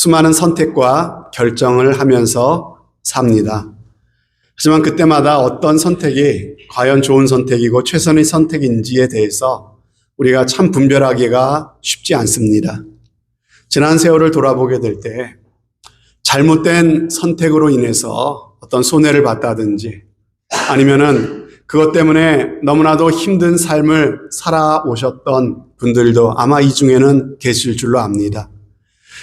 수많은 선택과 결정을 하면서 삽니다. 하지만 그때마다 어떤 선택이 과연 좋은 선택이고 최선의 선택인지에 대해서 우리가 참 분별하기가 쉽지 않습니다. 지난 세월을 돌아보게 될 때 잘못된 선택으로 인해서 어떤 손해를 봤다든지 아니면은 그것 때문에 너무나도 힘든 삶을 살아오셨던 분들도 아마 이 중에는 계실 줄로 압니다.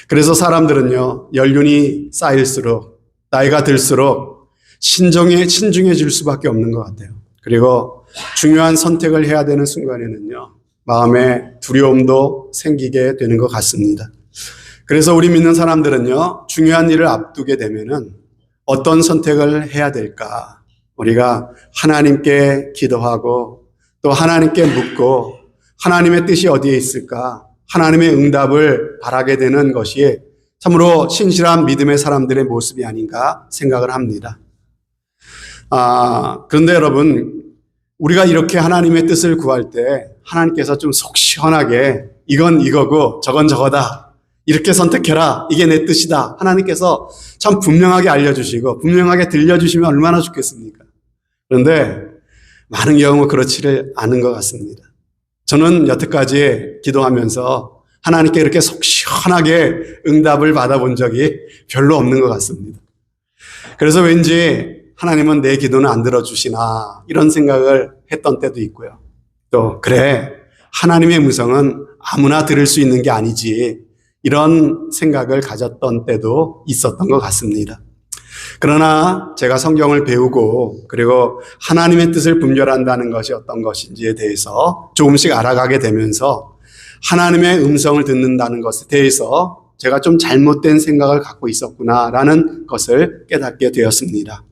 그래서 사람들은요, 연륜이 쌓일수록, 나이가 들수록 신중해질 수밖에 없는 것 같아요. 그리고 중요한 선택을 해야 되는 순간에는요, 마음에 두려움도 생기게 되는 것 같습니다. 그래서 우리 믿는 사람들은요, 중요한 일을 앞두게 되면은 어떤 선택을 해야 될까? 우리가 하나님께 기도하고 또 하나님께 묻고 하나님의 뜻이 어디에 있을까? 하나님의 응답을 바라게 되는 것이 참으로 신실한 믿음의 사람들의 모습이 아닌가 생각을 합니다. 그런데 여러분, 우리가 이렇게 하나님의 뜻을 구할 때 하나님께서 좀 속 시원하게 이건 이거고 저건 저거다. 이렇게 선택해라. 이게 내 뜻이다. 하나님께서 참 분명하게 알려주시고 분명하게 들려주시면 얼마나 좋겠습니까? 그런데 많은 경우 그렇지를 않은 것 같습니다. 저는 여태까지 기도하면서 하나님께 이렇게 속 시원하게 응답을 받아본 적이 별로 없는 것 같습니다. 그래서 왠지 하나님은 내 기도는 안 들어주시나 이런 생각을 했던 때도 있고요. 또 그래, 하나님의 음성은 아무나 들을 수 있는 게 아니지 이런 생각을 가졌던 때도 있었던 것 같습니다. 그러나 제가 성경을 배우고 그리고 하나님의 뜻을 분별한다는 것이 어떤 것인지에 대해서 조금씩 알아가게 되면서 하나님의 음성을 듣는다는 것에 대해서 제가 좀 잘못된 생각을 갖고 있었구나라는 것을 깨닫게 되었습니다.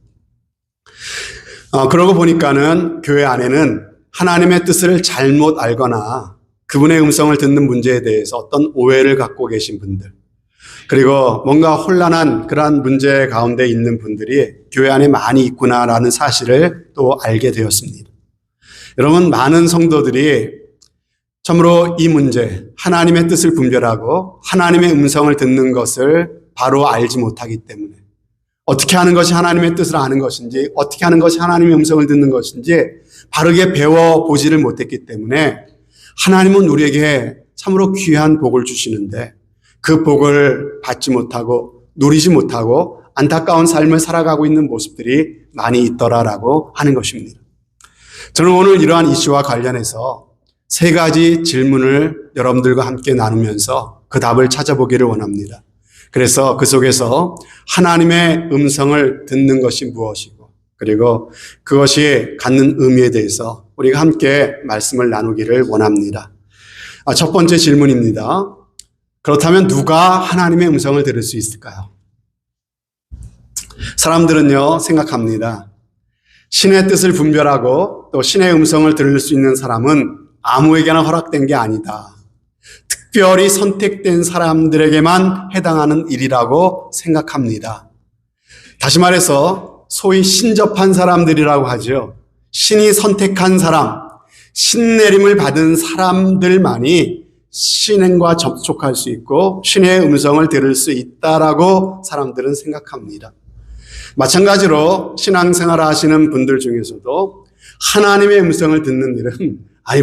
그러고 보니까는 교회 안에는 하나님의 뜻을 잘못 알거나 그분의 음성을 듣는 문제에 대해서 어떤 오해를 갖고 계신 분들, 그리고 뭔가 혼란한 그러한 문제 가운데 있는 분들이 교회 안에 많이 있구나라는 사실을 또 알게 되었습니다. 여러분, 많은 성도들이 참으로 이 문제, 하나님의 뜻을 분별하고 하나님의 음성을 듣는 것을 바로 알지 못하기 때문에 어떻게 하는 것이 하나님의 뜻을 아는 것인지, 어떻게 하는 것이 하나님의 음성을 듣는 것인지 바르게 배워보지를 못했기 때문에 하나님은 우리에게 참으로 귀한 복을 주시는데 그 복을 받지 못하고 누리지 못하고 안타까운 삶을 살아가고 있는 모습들이 많이 있더라라고 하는 것입니다. 저는 오늘 이러한 이슈와 관련해서 세 가지 질문을 여러분들과 함께 나누면서 그 답을 찾아보기를 원합니다. 그래서 그 속에서 하나님의 음성을 듣는 것이 무엇이고 그리고 그것이 갖는 의미에 대해서 우리가 함께 말씀을 나누기를 원합니다. 첫 번째 질문입니다. 그렇다면 누가 하나님의 음성을 들을 수 있을까요? 사람들은요, 생각합니다. 신의 뜻을 분별하고 또 신의 음성을 들을 수 있는 사람은 아무에게나 허락된 게 아니다. 특별히 선택된 사람들에게만 해당하는 일이라고 생각합니다. 다시 말해서 소위 신접한 사람들이라고 하죠. 신이 선택한 사람, 신내림을 받은 사람들만이 신과 접촉할 수 있고 신의 음성을 들을 수 있다라고 사람들은 생각합니다. 마찬가지로 신앙생활 하시는 분들 중에서도 하나님의 음성을 듣는 일은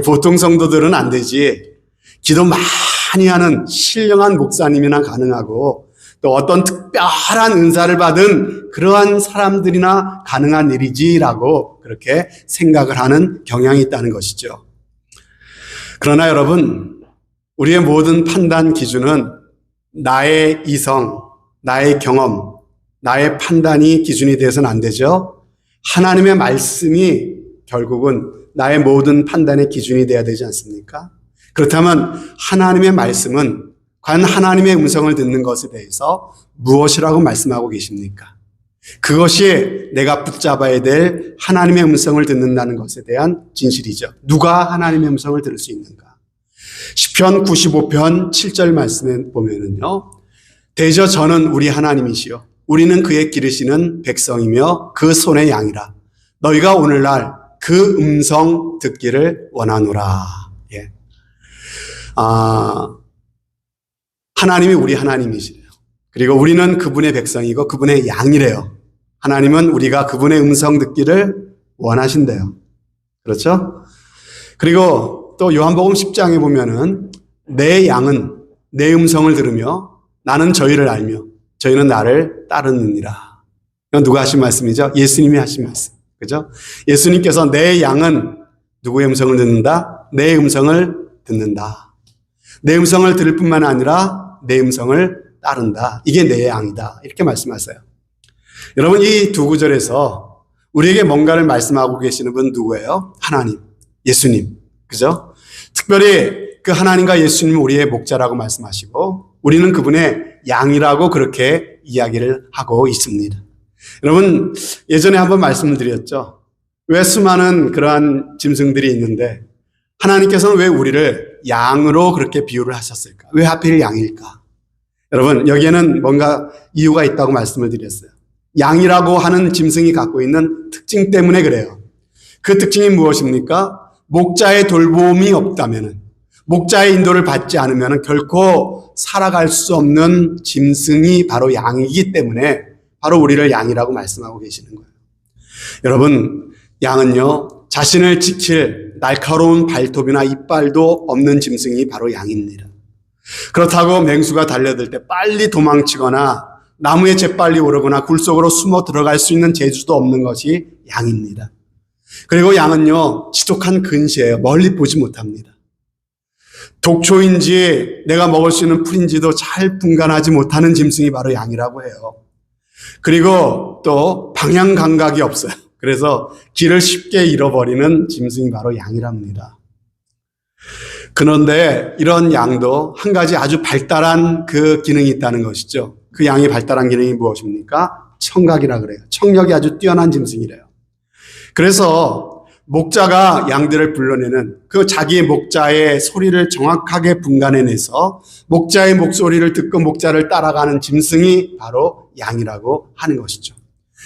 보통 성도들은 안 되지. 기도 많이 하는 신령한 목사님이나 가능하고 또 어떤 특별한 은사를 받은 그러한 사람들이나 가능한 일이지라고 그렇게 생각을 하는 경향이 있다는 것이죠. 그러나 여러분, 우리의 모든 판단 기준은 나의 이성, 나의 경험, 나의 판단이 기준이 되어서는 안 되죠. 하나님의 말씀이 결국은 나의 모든 판단의 기준이 되어야 되지 않습니까? 그렇다면 하나님의 말씀은 과연 하나님의 음성을 듣는 것에 대해서 무엇이라고 말씀하고 계십니까? 그것이 내가 붙잡아야 될 하나님의 음성을 듣는다는 것에 대한 진실이죠. 누가 하나님의 음성을 들을 수 있는가? 시편 95편 7절 말씀에 보면은요, 대저 저는 우리 하나님이시요 우리는 그의 기르시는 백성이며 그 손의 양이라. 너희가 오늘날 그 음성 듣기를 원하노라. 하나님이 우리 하나님이시래요. 그리고 우리는 그분의 백성이고 그분의 양이래요. 하나님은 우리가 그분의 음성 듣기를 원하신대요. 그렇죠? 그리고 또 요한복음 10장에 보면은 내 양은 내 음성을 들으며 나는 저희를 알며 저희는 나를 따르느니라. 이건 누가 하신 말씀이죠? 예수님이 하신 말씀. 그죠? 예수님께서 내 양은 누구의 음성을 듣는다? 내 음성을 듣는다. 내 음성을 들을 뿐만 아니라 내 음성을 따른다. 이게 내 양이다. 이렇게 말씀하세요. 여러분, 이 두 구절에서 우리에게 뭔가를 말씀하고 계시는 분 누구예요? 하나님, 예수님. 그죠? 특별히 그 하나님과 예수님은 우리의 목자라고 말씀하시고 우리는 그분의 양이라고 그렇게 이야기를 하고 있습니다. 여러분, 예전에 한번 말씀을 드렸죠. 왜 수많은 그러한 짐승들이 있는데 하나님께서는 왜 우리를 양으로 그렇게 비유를 하셨을까? 왜 하필 양일까? 여러분, 여기에는 뭔가 이유가 있다고 말씀을 드렸어요. 양이라고 하는 짐승이 갖고 있는 특징 때문에 그래요. 그 특징이 무엇입니까? 목자의 돌봄이 없다면, 목자의 인도를 받지 않으면 결코 살아갈 수 없는 짐승이 바로 양이기 때문에 바로 우리를 양이라고 말씀하고 계시는 거예요. 여러분, 양은요, 자신을 지킬 날카로운 발톱이나 이빨도 없는 짐승이 바로 양입니다. 그렇다고 맹수가 달려들 때 빨리 도망치거나 나무에 재빨리 오르거나 굴 속으로 숨어 들어갈 수 있는 재주도 없는 것이 양입니다. 그리고 양은요, 지독한 근시예요. 멀리 보지 못합니다. 독초인지 내가 먹을 수 있는 풀인지도 잘 분간하지 못하는 짐승이 바로 양이라고 해요. 그리고 또 방향 감각이 없어요. 그래서 길을 쉽게 잃어버리는 짐승이 바로 양이랍니다. 그런데 이런 양도 한 가지 아주 발달한 그 기능이 있다는 것이죠. 그 양이 발달한 기능이 무엇입니까? 청각이라 그래요. 청력이 아주 뛰어난 짐승이래요. 그래서 목자가 양들을 불러내는 그 자기 목자의 소리를 정확하게 분간해내서 목자의 목소리를 듣고 목자를 따라가는 짐승이 바로 양이라고 하는 것이죠.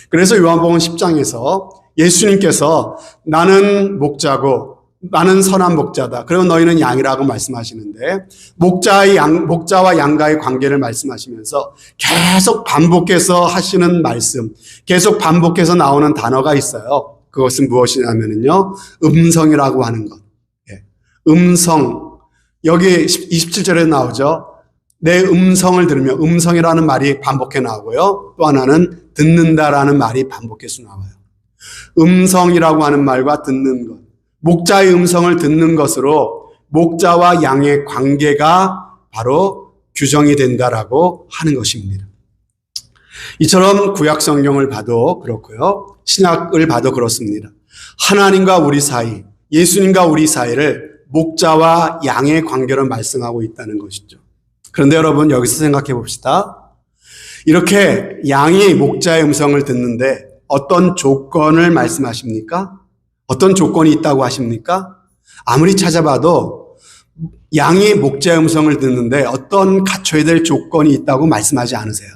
그래서 요한복음 10장에서 예수님께서 나는 목자고 나는 선한 목자다. 그리고 너희는 양이라고 말씀하시는데 목자와 양과의 관계를 말씀하시면서 계속 반복해서 하시는 말씀, 계속 반복해서 나오는 단어가 있어요. 그것은 무엇이냐면요, 음성이라고 하는 것. 음성. 여기 27절에 나오죠. 내 음성을 들으며, 음성이라는 말이 반복해 나오고요. 또 하나는 듣는다라는 말이 반복해서 나와요. 음성이라고 하는 말과 듣는 것. 목자의 음성을 듣는 것으로 목자와 양의 관계가 바로 규정이 된다라고 하는 것입니다. 이처럼 구약 성경을 봐도 그렇고요. 신약을 봐도 그렇습니다. 하나님과 우리 사이, 예수님과 우리 사이를 목자와 양의 관계로 말씀하고 있다는 것이죠. 그런데 여러분, 여기서 생각해 봅시다. 이렇게 양이 목자의 음성을 듣는데 어떤 조건을 말씀하십니까? 어떤 조건이 있다고 하십니까? 아무리 찾아봐도 양이 목자의 음성을 듣는데 어떤 갖춰야 될 조건이 있다고 말씀하지 않으세요.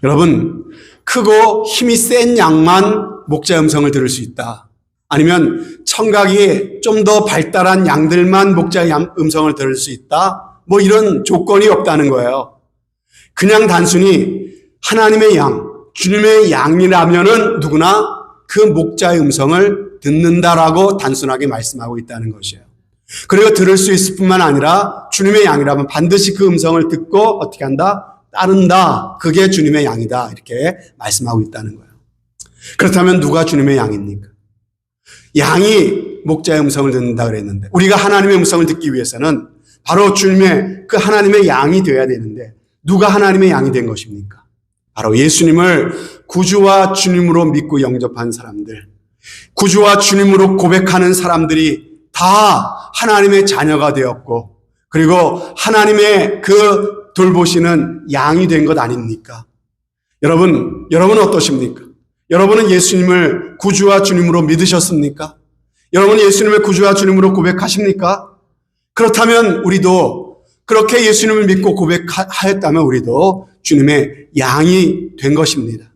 여러분, 크고 힘이 센 양만 목자의 음성을 들을 수 있다. 아니면 청각이 좀 더 발달한 양들만 목자의 음성을 들을 수 있다. 뭐 이런 조건이 없다는 거예요. 그냥 단순히 하나님의 양, 주님의 양이라면은 누구나 그 목자의 음성을 듣는다라고 단순하게 말씀하고 있다는 것이에요. 그리고 들을 수 있을 뿐만 아니라 주님의 양이라면 반드시 그 음성을 듣고 어떻게 한다? 따른다. 그게 주님의 양이다. 이렇게 말씀하고 있다는 거예요. 그렇다면 누가 주님의 양입니까? 양이 목자의 음성을 듣는다 그랬는데 우리가 하나님의 음성을 듣기 위해서는 바로 주님의 그 하나님의 양이 되어야 되는데 누가 하나님의 양이 된 것입니까? 바로 예수님을 구주와 주님으로 믿고 영접한 사람들, 구주와 주님으로 고백하는 사람들이 다 하나님의 자녀가 되었고 그리고 하나님의 그 돌보시는 양이 된 것 아닙니까? 여러분은 어떠십니까? 여러분은 예수님을 구주와 주님으로 믿으셨습니까? 여러분은 예수님을 구주와 주님으로 고백하십니까? 그렇다면 우리도 그렇게 예수님을 믿고 고백하였다면 우리도 주님의 양이 된 것입니다.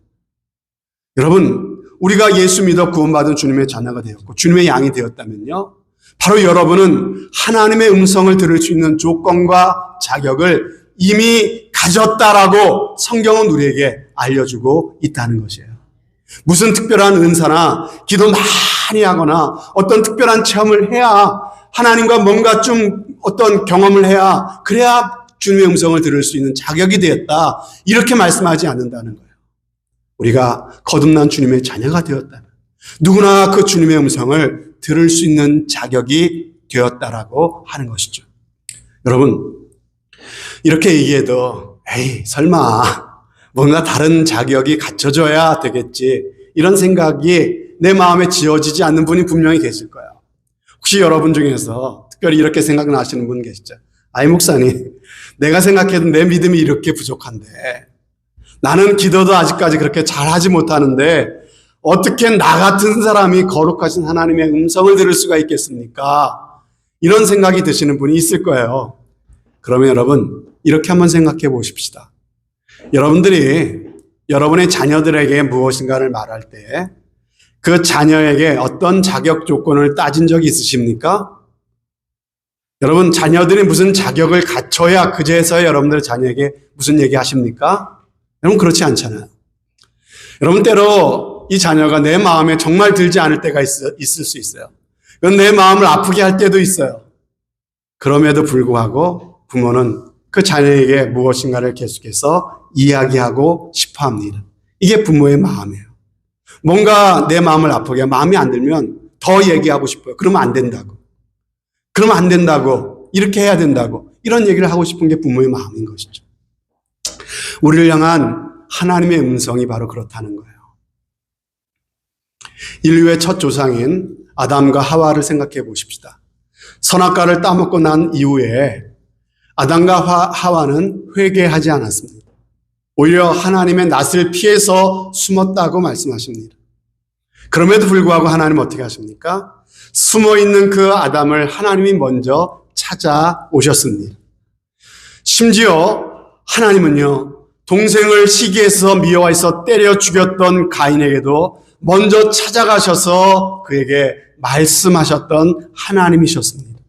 여러분, 우리가 예수 믿어 구원받은 주님의 자녀가 되었고 주님의 양이 되었다면요, 바로 여러분은 하나님의 음성을 들을 수 있는 조건과 자격을 이미 가졌다라고 성경은 우리에게 알려주고 있다는 것이에요. 무슨 특별한 은사나 기도 많이 하거나 어떤 특별한 체험을 해야 하나님과 뭔가 좀 어떤 경험을 해야 그래야 주님의 음성을 들을 수 있는 자격이 되었다. 이렇게 말씀하지 않는다는 거예요. 우리가 거듭난 주님의 자녀가 되었다면 누구나 그 주님의 음성을 들을 수 있는 자격이 되었다라고 하는 것이죠. 여러분, 이렇게 얘기해도 에이 설마 뭔가 다른 자격이 갖춰져야 되겠지 이런 생각이 내 마음에 지어지지 않는 분이 분명히 계실 거예요. 혹시 여러분 중에서 특별히 이렇게 생각나시는 분 계시죠? 아이 목사님, 내가 생각해도 내 믿음이 이렇게 부족한데 나는 기도도 아직까지 그렇게 잘하지 못하는데 어떻게 나 같은 사람이 거룩하신 하나님의 음성을 들을 수가 있겠습니까? 이런 생각이 드시는 분이 있을 거예요. 그러면 여러분 이렇게 한번 생각해 보십시다. 여러분들이 여러분의 자녀들에게 무엇인가를 말할 때 그 자녀에게 어떤 자격 조건을 따진 적이 있으십니까? 여러분 자녀들이 무슨 자격을 갖춰야 그제서야 여러분들 자녀에게 무슨 얘기 하십니까? 여러분 그렇지 않잖아요. 여러분 때로 이 자녀가 내 마음에 정말 들지 않을 때가 있을 수 있어요. 그건 내 마음을 아프게 할 때도 있어요. 그럼에도 불구하고 부모는 그 자녀에게 무엇인가를 계속해서 이야기하고 싶어 합니다. 이게 부모의 마음이에요. 뭔가 내 마음을 아프게 마음에 안 들면 더 얘기하고 싶어요. 그러면 안 된다고. 그러면 안 된다고. 이렇게 해야 된다고. 이런 얘기를 하고 싶은 게 부모의 마음인 것이죠. 우리를 향한 하나님의 음성이 바로 그렇다는 거예요. 인류의 첫 조상인 아담과 하와를 생각해 보십시다. 선악과를 따먹고 난 이후에 아담과 하와는 회개하지 않았습니다. 오히려 하나님의 낯을 피해서 숨었다고 말씀하십니다. 그럼에도 불구하고 하나님 어떻게 하십니까? 숨어있는 그 아담을 하나님이 먼저 찾아오셨습니다. 심지어 하나님은요, 동생을 시기해서 미워해서 때려 죽였던 가인에게도 먼저 찾아가셔서 그에게 말씀하셨던 하나님이셨습니다.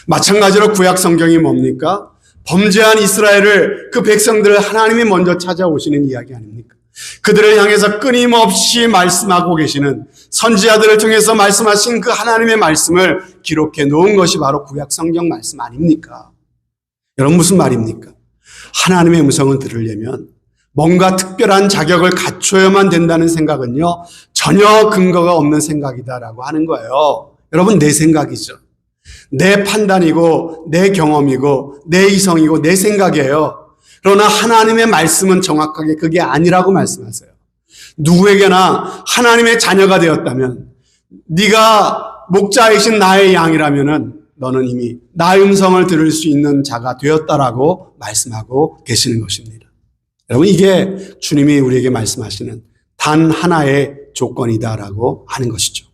마찬가지로 구약 성경이 뭡니까? 범죄한 이스라엘을 그 백성들을 하나님이 먼저 찾아오시는 이야기 아닙니까? 그들을 향해서 끊임없이 말씀하고 계시는 선지자들을 통해서 말씀하신 그 하나님의 말씀을 기록해 놓은 것이 바로 구약 성경 말씀 아닙니까? 여러분 무슨 말입니까? 하나님의 음성을 들으려면 뭔가 특별한 자격을 갖춰야만 된다는 생각은요, 전혀 근거가 없는 생각이다라고 하는 거예요. 여러분 내 생각이죠. 내 판단이고 내 경험이고 내 이성이고 내 생각이에요. 그러나 하나님의 말씀은 정확하게 그게 아니라고 말씀하세요. 누구에게나 하나님의 자녀가 되었다면 네가 목자이신 나의 양이라면은 너는 이미 나의 음성을 들을 수 있는 자가 되었다라고 말씀하고 계시는 것입니다. 여러분 이게 주님이 우리에게 말씀하시는 단 하나의 조건이다라고 하는 것이죠.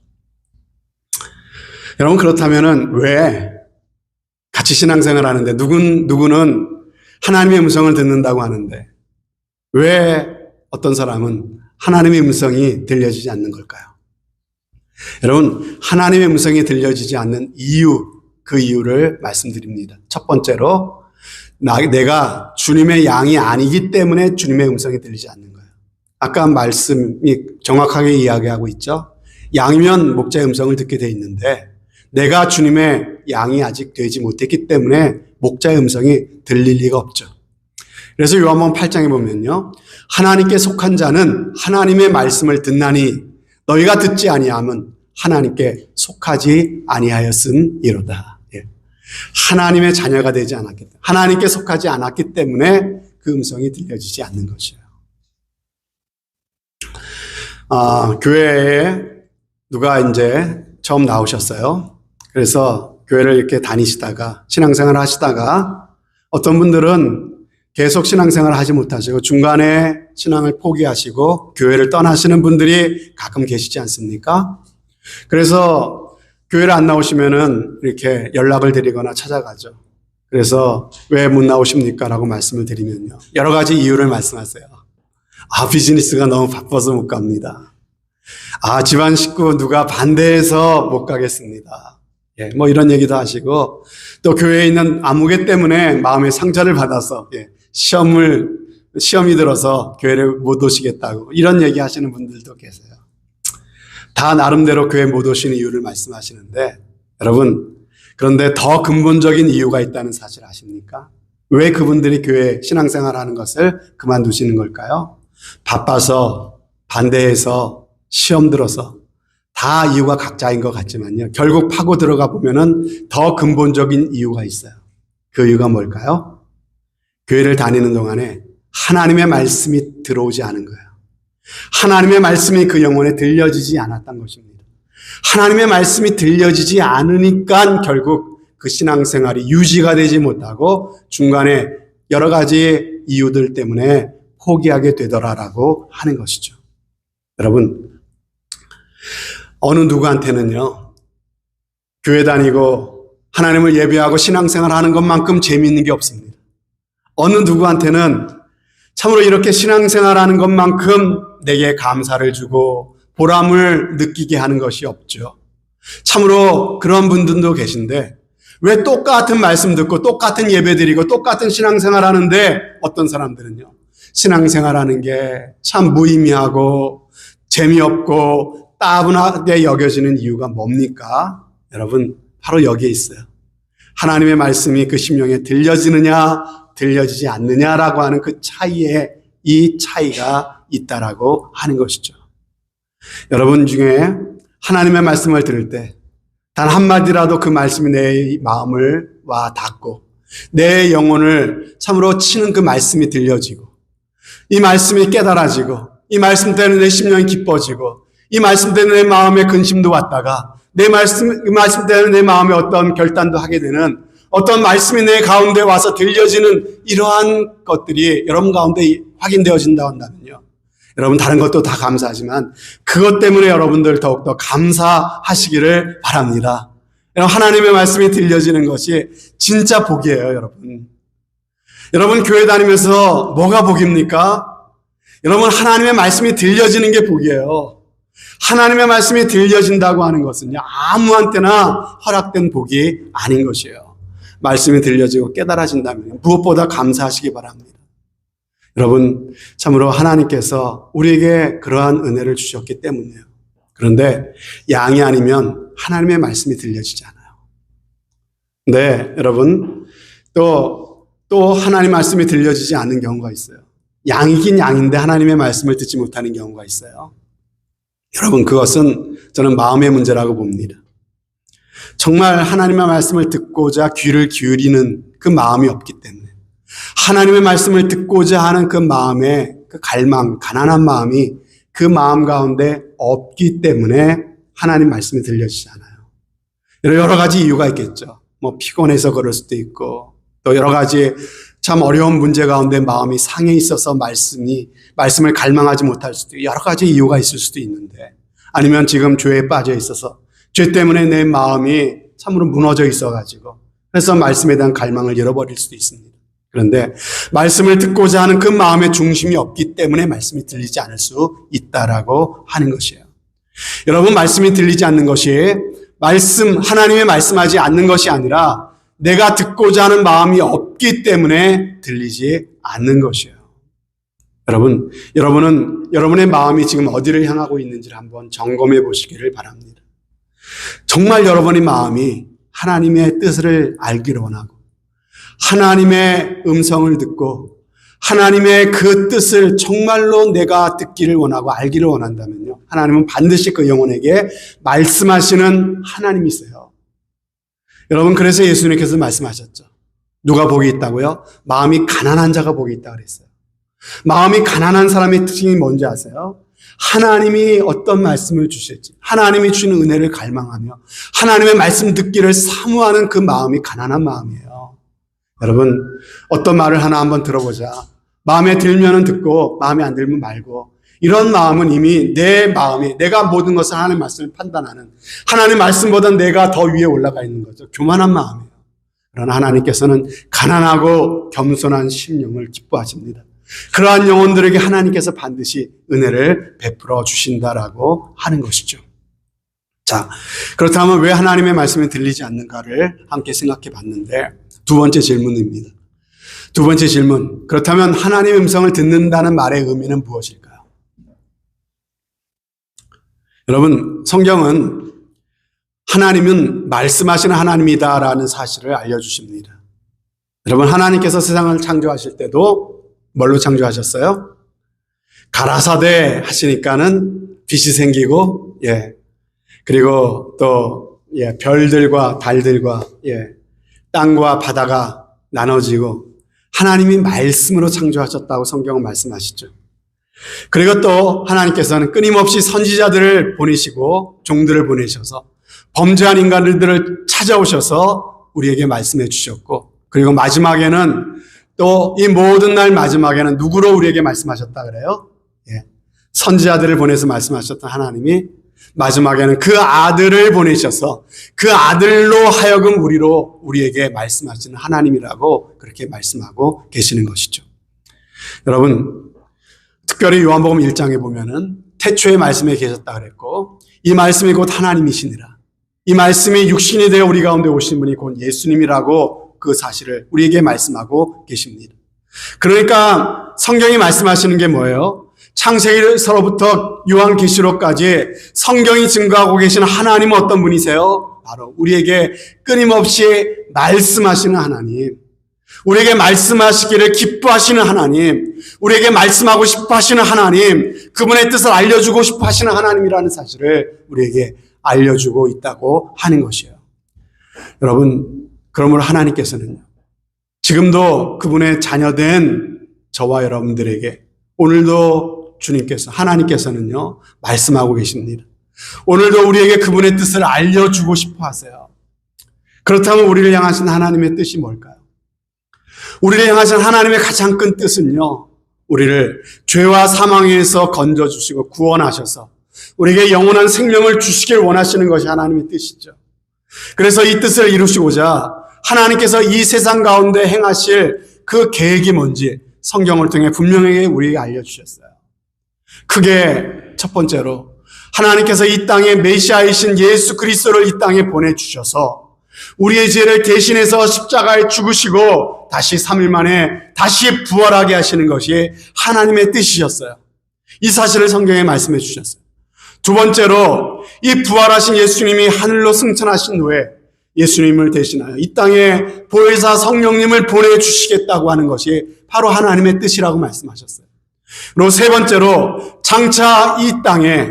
여러분 그렇다면은 왜 같이 신앙생활을 하는데 누구는 하나님의 음성을 듣는다고 하는데 왜 어떤 사람은 하나님의 음성이 들려지지 않는 걸까요? 여러분 하나님의 음성이 들려지지 않는 이유, 그 이유를 말씀드립니다. 첫 번째로 내가 주님의 양이 아니기 때문에 주님의 음성이 들리지 않는 거예요. 아까 말씀이 정확하게 이야기하고 있죠. 양이면 목자의 음성을 듣게 돼 있는데 내가 주님의 양이 아직 되지 못했기 때문에 목자의 음성이 들릴 리가 없죠. 그래서 요한복음 8장에 보면요, 하나님께 속한 자는 하나님의 말씀을 듣나니 너희가 듣지 아니함은 하나님께 속하지 아니하였음이로다. 하나님의 자녀가 되지 않았기 때문에, 하나님께 속하지 않았기 때문에 그 음성이 들려지지 않는 것이에요. 교회에 누가 이제 처음 나오셨어요. 그래서 교회를 이렇게 다니시다가 신앙생활을 하시다가 어떤 분들은 계속 신앙생활을 하지 못하시고 중간에 신앙을 포기하시고 교회를 떠나시는 분들이 가끔 계시지 않습니까? 그래서 교회를 안 나오시면은 이렇게 연락을 드리거나 찾아가죠. 그래서 왜 못 나오십니까? 라고 말씀을 드리면요, 여러 가지 이유를 말씀하세요. 비즈니스가 너무 바빠서 못 갑니다. 집안 식구 누가 반대해서 못 가겠습니다. 뭐 이런 얘기도 하시고 또 교회에 있는 아무개 때문에 마음의 상처를 받아서 시험이 들어서 교회를 못 오시겠다고 이런 얘기 하시는 분들도 계세요. 다 나름대로 교회 못 오시는 이유를 말씀하시는데 여러분, 그런데 더 근본적인 이유가 있다는 사실 아십니까? 왜 그분들이 교회 신앙생활 하는 것을 그만두시는 걸까요? 바빠서, 반대해서, 시험 들어서 다 이유가 각자인 것 같지만요. 결국 파고 들어가 보면은 더 근본적인 이유가 있어요. 그 이유가 뭘까요? 교회를 다니는 동안에 하나님의 말씀이 들어오지 않은 거예요. 하나님의 말씀이 그 영혼에 들려지지 않았던 것입니다. 하나님의 말씀이 들려지지 않으니까 결국 그 신앙생활이 유지가 되지 못하고 중간에 여러 가지 이유들 때문에 포기하게 되더라라고 하는 것이죠. 여러분, 어느 누구한테는요, 교회 다니고 하나님을 예배하고 신앙생활 하는 것만큼 재미있는 게 없습니다. 어느 누구한테는 참으로 이렇게 신앙생활 하는 것만큼 내게 감사를 주고 보람을 느끼게 하는 것이 없죠. 참으로 그런 분들도 계신데 왜 똑같은 말씀 듣고 똑같은 예배 드리고 똑같은 신앙생활 하는데 어떤 사람들은요, 신앙생활 하는 게 참 무의미하고 재미없고 따분하게 여겨지는 이유가 뭡니까? 여러분, 바로 여기에 있어요. 하나님의 말씀이 그 심령에 들려지느냐 들려지지 않느냐라고 하는 그 차이에 이 차이가 있다라고 하는 것이죠. 여러분 중에 하나님의 말씀을 들을 때 단 한마디라도 그 말씀이 내 마음을 와 닿고 내 영혼을 참으로 치는 그 말씀이 들려지고 이 말씀이 깨달아지고 이 말씀 때문에 내 심령이 기뻐지고 이 말씀 때문에 내 마음에 근심도 왔다가 그 말씀 때문에 내 마음에 어떤 결단도 하게 되는 어떤 말씀이 내 가운데 와서 들려지는 이러한 것들이 여러분 가운데 확인되어진다 한다면요, 여러분 다른 것도 다 감사하지만 그것 때문에 여러분들 더욱더 감사하시기를 바랍니다. 하나님의 말씀이 들려지는 것이 진짜 복이에요, 여러분. 여러분 교회 다니면서 뭐가 복입니까? 여러분 하나님의 말씀이 들려지는 게 복이에요. 하나님의 말씀이 들려진다고 하는 것은요, 아무한테나 허락된 복이 아닌 것이에요. 말씀이 들려지고 깨달아진다면 무엇보다 감사하시기 바랍니다. 여러분, 참으로 하나님께서 우리에게 그러한 은혜를 주셨기 때문이에요. 그런데 양이 아니면 하나님의 말씀이 들려지지 않아요. 네, 여러분, 또 하나님의 말씀이 들려지지 않는 경우가 있어요. 양이긴 양인데 하나님의 말씀을 듣지 못하는 경우가 있어요. 여러분, 그것은 저는 마음의 문제라고 봅니다. 정말 하나님의 말씀을 듣고자 귀를 기울이는 그 마음이 없기 때문에, 하나님의 말씀을 듣고자 하는 그 마음의 그 갈망, 가난한 마음이 그 마음 가운데 없기 때문에 하나님 말씀이 들려지지 않아요. 여러 가지 이유가 있겠죠. 피곤해서 그럴 수도 있고, 또 여러 가지 참 어려운 문제 가운데 마음이 상해 있어서 말씀을 갈망하지 못할 수도 있고, 여러 가지 이유가 있을 수도 있는데, 아니면 지금 죄에 빠져 있어서 죄 때문에 내 마음이 참으로 무너져 있어가지고 그래서 말씀에 대한 갈망을 잃어버릴 수도 있습니다. 그런데 말씀을 듣고자 하는 그 마음의 중심이 없기 때문에 말씀이 들리지 않을 수 있다라고 하는 것이에요. 여러분, 말씀이 들리지 않는 것이 하나님의 말씀하지 않는 것이 아니라 내가 듣고자 하는 마음이 없기 때문에 들리지 않는 것이에요. 여러분은 여러분의 마음이 지금 어디를 향하고 있는지를 한번 점검해 보시기를 바랍니다. 정말 여러분의 마음이 하나님의 뜻을 알기를 원하고 하나님의 음성을 듣고 하나님의 그 뜻을 정말로 내가 듣기를 원하고 알기를 원한다면요, 하나님은 반드시 그 영혼에게 말씀하시는 하나님이세요. 여러분, 그래서 예수님께서 말씀하셨죠. 누가 복이 있다고요? 마음이 가난한 자가 복이 있다고 그랬어요. 마음이 가난한 사람의 특징이 뭔지 아세요? 하나님이 어떤 말씀을 주실지, 하나님이 주시는 은혜를 갈망하며 하나님의 말씀 듣기를 사모하는 그 마음이 가난한 마음이에요. 여러분, 어떤 말을 하나 한번 들어보자. 마음에 들면은 듣고 마음에 안 들면 말고, 이런 마음은 이미 내 마음이, 내가 모든 것을 하나님의 말씀을 판단하는, 하나님의 말씀보다 내가 더 위에 올라가 있는 거죠. 교만한 마음이에요. 그러나 하나님께서는 가난하고 겸손한 심령을 기뻐하십니다. 그러한 영혼들에게 하나님께서 반드시 은혜를 베풀어 주신다라고 하는 것이죠. 자, 그렇다면 왜 하나님의 말씀이 들리지 않는가를 함께 생각해 봤는데, 두 번째 질문입니다. 두 번째 질문. 그렇다면 하나님의 음성을 듣는다는 말의 의미는 무엇일까요? 여러분, 성경은 하나님은 말씀하시는 하나님이다라는 사실을 알려주십니다. 여러분, 하나님께서 세상을 창조하실 때도 뭘로 창조하셨어요? 가라사대 하시니까는 빛이 생기고, 그리고 또, 별들과 달들과, 땅과 바다가 나눠지고, 하나님이 말씀으로 창조하셨다고 성경은 말씀하시죠. 그리고 또 하나님께서는 끊임없이 선지자들을 보내시고 종들을 보내셔서 범죄한 인간들을 찾아오셔서 우리에게 말씀해 주셨고, 그리고 마지막에는 또 이 모든 날 마지막에는 누구로 우리에게 말씀하셨다 그래요? 선지자들을 보내서 말씀하셨던 하나님이 마지막에는 그 아들을 보내셔서 그 아들로 하여금 우리에게 말씀하시는 하나님이라고 그렇게 말씀하고 계시는 것이죠. 여러분, 특별히 요한복음 1장에 보면은 태초에 말씀에 계셨다 그랬고, 이 말씀이 곧 하나님이시니라. 이 말씀이 육신이 되어 우리 가운데 오신 분이 곧 예수님이라고 그 사실을 우리에게 말씀하고 계십니다. 그러니까 성경이 말씀하시는 게 뭐예요? 창세기서부터 요한계시록까지 성경이 증거하고 계시는 하나님은 어떤 분이세요? 바로 우리에게 끊임없이 말씀하시는 하나님, 우리에게 말씀하시기를 기뻐하시는 하나님, 우리에게 말씀하고 싶어 하시는 하나님, 그분의 뜻을 알려주고 싶어 하시는 하나님이라는 사실을 우리에게 알려주고 있다고 하는 것이에요. 여러분, 그러므로 하나님께서는요, 지금도 그분의 자녀된 저와 여러분들에게 오늘도 하나님께서는요, 말씀하고 계십니다. 오늘도 우리에게 그분의 뜻을 알려주고 싶어 하세요. 그렇다면 우리를 향하신 하나님의 뜻이 뭘까요? 우리를 향하신 하나님의 가장 큰 뜻은요, 우리를 죄와 사망에서 건져주시고 구원하셔서 우리에게 영원한 생명을 주시길 원하시는 것이 하나님의 뜻이죠. 그래서 이 뜻을 이루시고자 하나님께서 이 세상 가운데 행하실 그 계획이 뭔지 성경을 통해 분명하게 우리에게 알려주셨어요. 크게 첫 번째로 하나님께서 이 땅에 메시아이신 예수 그리스도를 이 땅에 보내주셔서 우리의 죄를 대신해서 십자가에 죽으시고 다시 3일 만에 다시 부활하게 하시는 것이 하나님의 뜻이셨어요. 이 사실을 성경에 말씀해 주셨어요. 두 번째로 이 부활하신 예수님이 하늘로 승천하신 후에 예수님을 대신하여 이 땅에 보혜사 성령님을 보내주시겠다고 하는 것이 바로 하나님의 뜻이라고 말씀하셨어요. 그리고 세 번째로 장차 이 땅에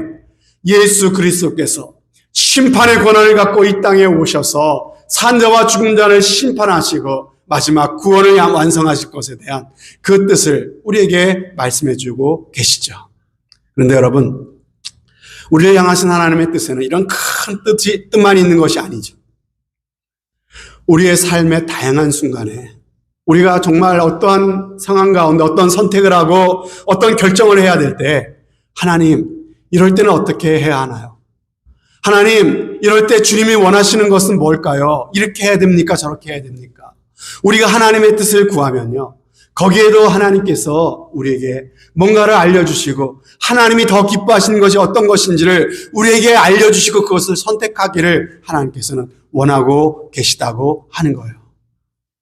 예수 그리스도께서 심판의 권한을 갖고 이 땅에 오셔서 산자와 죽은 자를 심판하시고 마지막 구원을 완성하실 것에 대한 그 뜻을 우리에게 말씀해 주고 계시죠. 그런데 여러분, 우리를 향하신 하나님의 뜻에는 이런 큰 뜻만 있는 것이 아니죠. 우리의 삶의 다양한 순간에 우리가 정말 어떠한 상황 가운데 어떤 선택을 하고 어떤 결정을 해야 될 때, 하나님, 이럴 때는 어떻게 해야 하나요? 하나님, 이럴 때 주님이 원하시는 것은 뭘까요? 이렇게 해야 됩니까? 저렇게 해야 됩니까? 우리가 하나님의 뜻을 구하면요, 거기에도 하나님께서 우리에게 뭔가를 알려주시고 하나님이 더 기뻐하시는 것이 어떤 것인지를 우리에게 알려주시고 그것을 선택하기를 하나님께서는 원하고 계시다고 하는 거예요.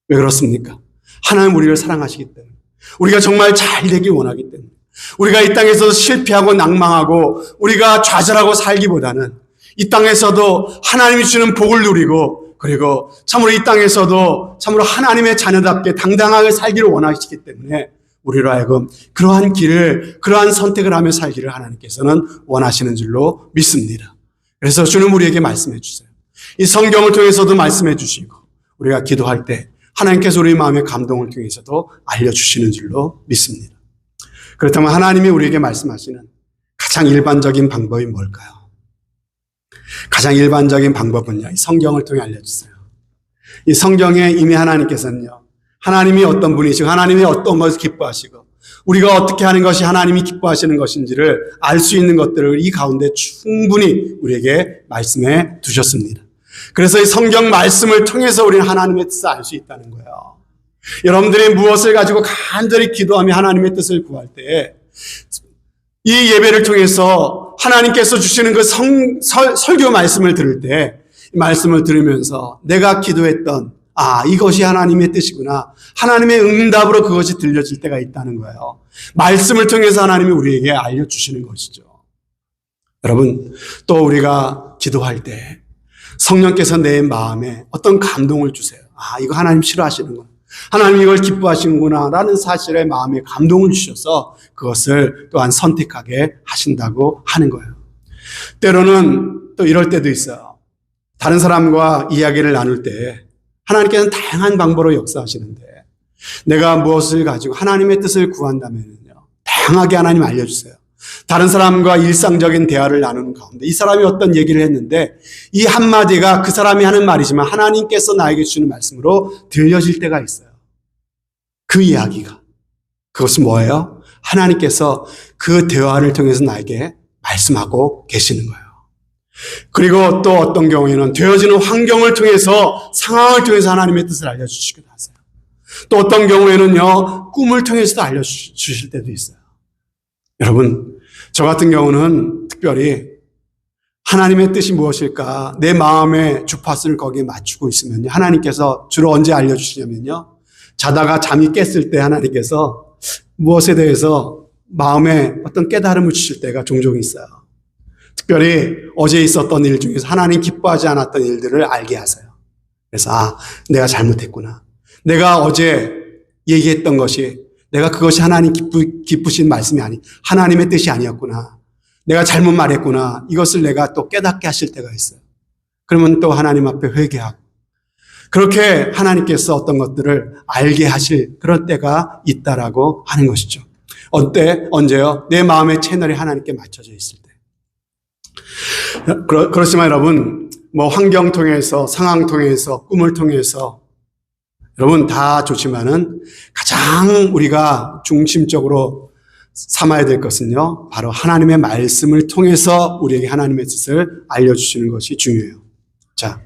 왜 그렇습니까? 하나님 우리를 사랑하시기 때문에, 우리가 정말 잘 되길 원하기 때문에, 우리가 이 땅에서 실패하고 낭망하고 우리가 좌절하고 살기보다는 이 땅에서도 하나님이 주는 복을 누리고, 그리고 참으로 이 땅에서도 참으로 하나님의 자녀답게 당당하게 살기를 원하시기 때문에 우리로 하여금 그러한 길을, 그러한 선택을 하며 살기를 하나님께서는 원하시는 줄로 믿습니다. 그래서 주는 우리에게 말씀해 주세요. 이 성경을 통해서도 말씀해 주시고, 우리가 기도할 때 하나님께서 우리 마음의 감동을 통해서도 알려주시는 줄로 믿습니다. 그렇다면 하나님이 우리에게 말씀하시는 가장 일반적인 방법이 뭘까요? 가장 일반적인 방법은요, 이 성경을 통해 알려주세요. 이 성경에 이미 하나님께서는요, 하나님이 어떤 분이시고 하나님이 어떤 것을 기뻐하시고 우리가 어떻게 하는 것이 하나님이 기뻐하시는 것인지를 알 수 있는 것들을 이 가운데 충분히 우리에게 말씀해 두셨습니다. 그래서 이 성경 말씀을 통해서 우리는 하나님의 뜻을 알 수 있다는 거예요. 여러분들이 무엇을 가지고 간절히 기도하며 하나님의 뜻을 구할 때 이 예배를 통해서 하나님께서 주시는 그 설교 말씀을 들을 때, 이 말씀을 들으면서 내가 기도했던, 아, 이것이 하나님의 뜻이구나. 하나님의 응답으로 그것이 들려질 때가 있다는 거예요. 말씀을 통해서 하나님이 우리에게 알려주시는 것이죠. 여러분, 또 우리가 기도할 때 성령께서 내 마음에 어떤 감동을 주세요. 아, 이거 하나님 싫어하시는구나. 하나님 이걸 기뻐하시는구나 라는 사실에 마음에 감동을 주셔서 그것을 또한 선택하게 하신다고 하는 거예요. 때로는 또 이럴 때도 있어요. 다른 사람과 이야기를 나눌 때 하나님께서는 다양한 방법으로 역사하시는데 내가 무엇을 가지고 하나님의 뜻을 구한다면요, 다양하게 하나님 알려주세요. 다른 사람과 일상적인 대화를 나누는 가운데 이 사람이 어떤 얘기를 했는데 이 한마디가 그 사람이 하는 말이지만 하나님께서 나에게 주시는 말씀으로 들려질 때가 있어요. 그 이야기가. 그것은 뭐예요? 하나님께서 그 대화를 통해서 나에게 말씀하고 계시는 거예요. 그리고 또 어떤 경우에는 되어지는 환경을 통해서, 상황을 통해서 하나님의 뜻을 알려주시기도 하세요. 또 어떤 경우에는요, 꿈을 통해서도 알려주실 때도 있어요. 여러분, 저 같은 경우는 특별히 하나님의 뜻이 무엇일까, 내 마음의 주파수를 거기에 맞추고 있으면요, 하나님께서 주로 언제 알려주시냐면요, 자다가 잠이 깼을 때 하나님께서 무엇에 대해서 마음에 어떤 깨달음을 주실 때가 종종 있어요. 특별히 어제 있었던 일 중에서 하나님 기뻐하지 않았던 일들을 알게 하세요. 그래서 아, 내가 잘못했구나. 내가 어제 얘기했던 것이, 내가 그것이 하나님 기쁘신 말씀이 아니, 하나님의 뜻이 아니었구나. 내가 잘못 말했구나. 이것을 내가 또 깨닫게 하실 때가 있어요. 그러면 또 하나님 앞에 회개하고, 그렇게 하나님께서 어떤 것들을 알게 하실 그런 때가 있다라고 하는 것이죠. 언제요? 내 마음의 채널이 하나님께 맞춰져 있을 때. 그렇지만 여러분, 뭐 환경 통해서, 상황 통해서, 꿈을 통해서, 여러분 다 좋지만은 가장 우리가 중심적으로 삼아야 될 것은요, 바로 하나님의 말씀을 통해서 우리에게 하나님의 뜻을 알려주시는 것이 중요해요. 자,